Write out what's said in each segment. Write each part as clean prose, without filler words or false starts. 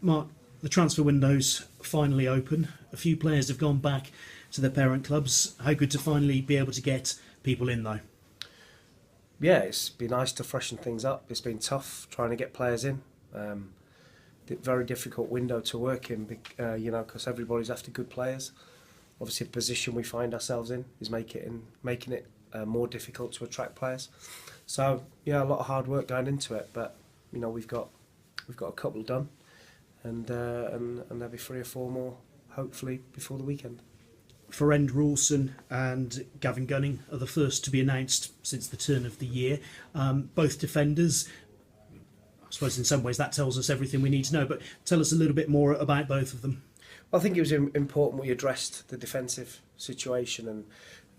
Mark, the transfer window's finally open. A few players have gone back to their parent clubs. How good to finally be able to get people in, though? Yeah, it's been nice to freshen things up. It's been tough trying to get players in. Very difficult window to work in, because everybody's after good players. Obviously, the position we find ourselves in is making it more difficult to attract players. So yeah, a lot of hard work going into it, but we've got a couple done, and there'll be 3 or 4 more hopefully before the weekend. Farrend Rawson and Gavin Gunning are the first to be announced since the turn of the year. Both defenders. I suppose in some ways that tells us everything we need to know, but tell us a little bit more about both of them. Well, I think it was important we addressed the defensive situation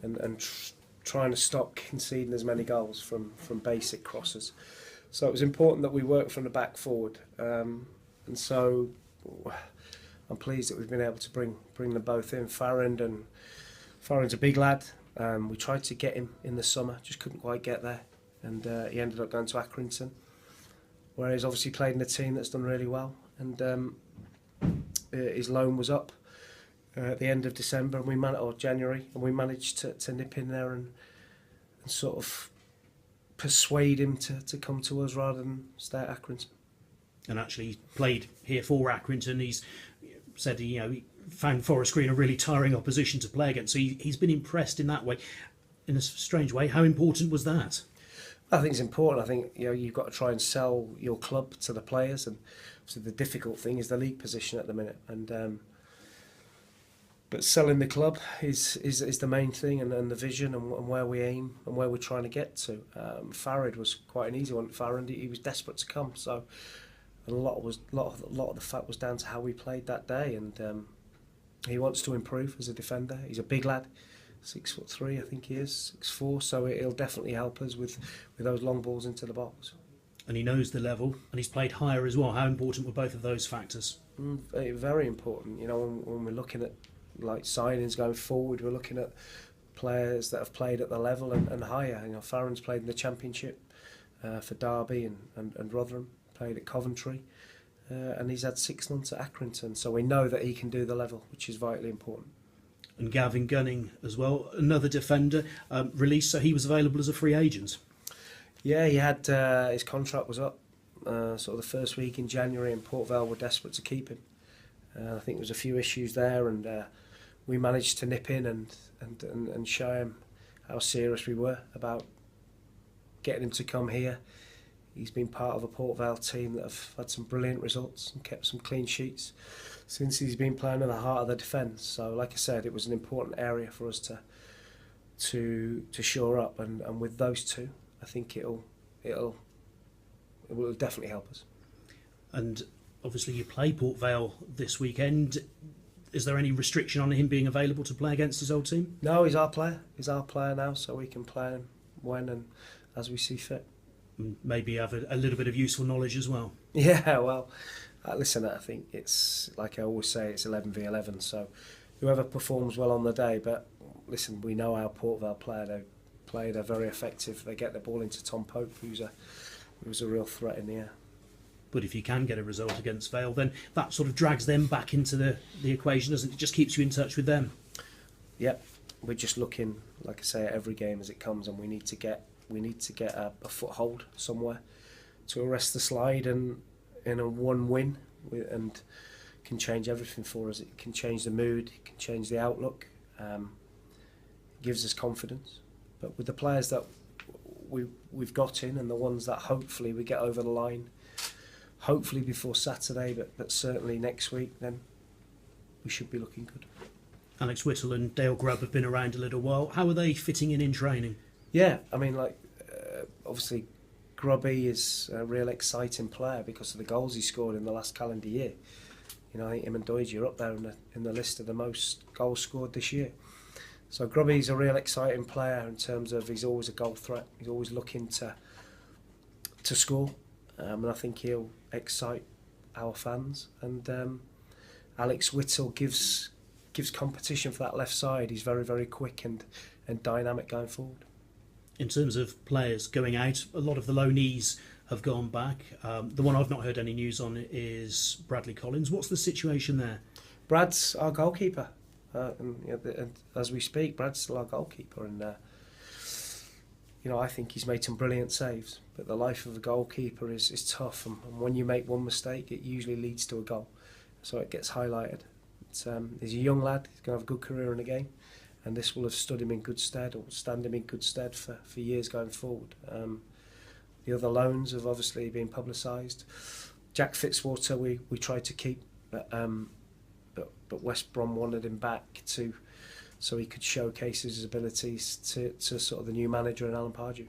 and trying to stop conceding as many goals from basic crosses. So it was important that we worked from the back forward, and so I'm pleased that we've been able to bring them both in. Farrend's a big lad. We tried to get him in the summer, just couldn't quite get there, and he ended up going to Accrington, where he's obviously played in a team that's done really well. And his loan was up at the end of December or January, and we managed to nip in there and sort of persuade him to come to us rather than stay at Accrington. And actually he played here for Accrington. He's said he found Forest Green a really tiring opposition to play against. So he's been impressed in that way. In a strange way, how important was that? I think it's important. I think you've got to try and sell your club to the players, and so the difficult thing is the league position at the minute. And but selling the club is the main thing, and the vision and where we aim and where we're trying to get to. Farrend was quite an easy one. Farrend, he was desperate to come, so a lot of the fact was down to how we played that day, and he wants to improve as a defender. He's a big lad. 6'3", I think he is, 6'4", so it'll definitely help us with those long balls into the box. And he knows the level, and he's played higher as well. How important were both of those factors? Very important. When we're looking at signings going forward, we're looking at players that have played at the level and higher. Farrend's played in the Championship for Derby and Rotherham, played at Coventry, and he's had 6 months at Accrington, so we know that he can do the level, which is vitally important. And Gavin Gunning as well, another defender, released, so he was available as a free agent. Yeah, he had his contract was up sort of the first week in January, and Port Vale were desperate to keep him. I think there was a few issues there, and we managed to nip in and show him how serious we were about getting him to come here. He's been part of a Port Vale team that have had some brilliant results and kept some clean sheets since he's been playing in the heart of the defence. So, like I said, it was an important area for us to shore up, and with those two, I think it will definitely help us. And obviously, you play Port Vale this weekend. Is there any restriction on him being available to play against his old team? No, he's our player. He's our player now, so we can play him when and as we see fit. Maybe have a little bit of useful knowledge as well. Yeah, well, listen, I think it's, like I always say, it's 11v11, so whoever performs well on the day. But listen, we know how Port Vale play. They're very effective. They get the ball into Tom Pope, who's a real threat in the air. But if you can get a result against Vale, then that sort of drags them back into the equation, doesn't it? It just keeps you in touch with them. Yep, we're just looking, like I say, at every game as it comes, and we need to get a foothold somewhere to arrest the slide, and in a one win and can change everything for us. It can change the mood, it can change the outlook, it gives us confidence. But with the players that we've got in, and the ones that hopefully we get over the line, hopefully before Saturday, but certainly next week, then we should be looking good. Alex Whittle and Dale Grubb have been around a little while. How are they fitting in training? Yeah, I mean, obviously, Grubby is a real exciting player because of the goals he scored in the last calendar year. I think him and Doige are up there in the list of the most goals scored this year. So Grubby's a real exciting player in terms of he's always a goal threat. He's always looking to score, and I think he'll excite our fans. And Alex Whittle gives competition for that left side. He's very, very quick and dynamic going forward. In terms of players going out, a lot of the loanees have gone back. The one I've not heard any news on is Bradley Collins. What's the situation there? Brad's our goalkeeper, and as we speak, Brad's still our goalkeeper, and I think he's made some brilliant saves. But the life of a goalkeeper is tough, and when you make one mistake, it usually leads to a goal, so it gets highlighted. He's a young lad. He's going to have a good career in the game, and this will have stood him in good stead, or stand him in good stead for years going forward. The other loans have obviously been publicised. Jack Fitzwater we tried to keep, but West Brom wanted him back so he could showcase his abilities to sort of the new manager in Alan Pardew.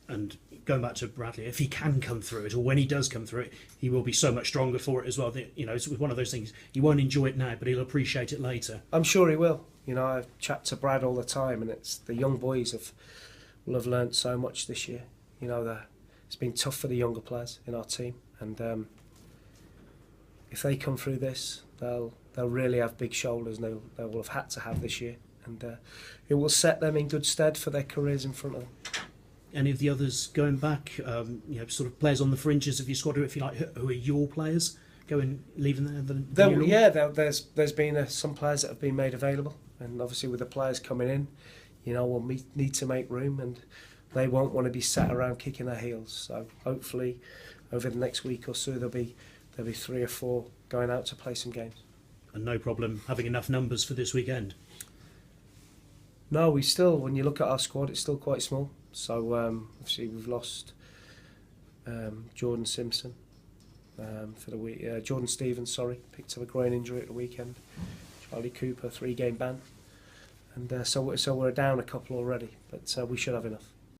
And going back to Bradley, if he can come through it, or when he does come through it, he will be so much stronger for it as well. It's one of those things, he won't enjoy it now, but he'll appreciate it later. I'm sure he will. I chat to Brad all the time, and it's the young boys will have learnt so much this year. It's been tough for the younger players in our team, and if they come through this, they'll really have big shoulders, and they will have had to have this year, and it will set them in good stead for their careers in front of them. Any of the others going back, sort of players on the fringes of your squad, if you like, who are your players leaving There's been some players that have been made available, and obviously with the players coming in, we'll need to make room, and they won't want to be sat around kicking their heels. So hopefully over the next week or so there'll be 3 or 4 going out to play some games. And no problem having enough numbers for this weekend? No, when you look at our squad, it's still quite small. So obviously we've lost Jordan Simpson for the week. Jordan Stevens, picked up a groin injury at the weekend. Charlie Cooper, 3-game ban, and so we're down a couple already. But we should have enough.